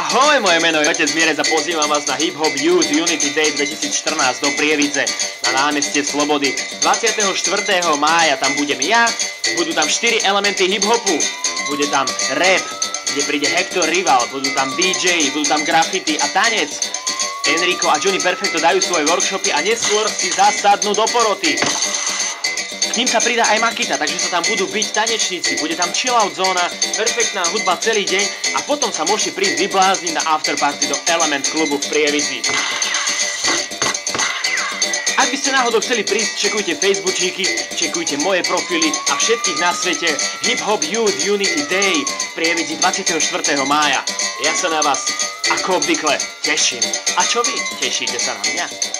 Ahoj, moje meno je Otec Mirec a pozývam vás na Hip Hop Youth Unity Day 2014 do Prievidze na námestie Slobody. 24. mája tam budem ja, budú tam 4 elementy hip-hopu, bude tam rap, kde príde Hector Rival, budú tam DJ, budú tam graffiti a tanec. Enrico a Johnny Perfecto dajú svoje workshopy a neskôr si zasadnú do poroty. K ním sa pridá aj Makita, takže sa tam budú byť tanečníci, bude tam chillout zóna, perfektná hudba celý deň a potom sa môžete prísť vyblázniť na afterparty do Element klubu v Prievidzi. Ak by ste náhodou chceli prísť, čekujte Faceboočíky, čekujte moje profily a všetkých na svete Hip Hop Youth Unity Day v Prievidzi 24. mája. Ja sa na vás, ako obvykle, teším. A čo vy? Tešíte sa na mňa?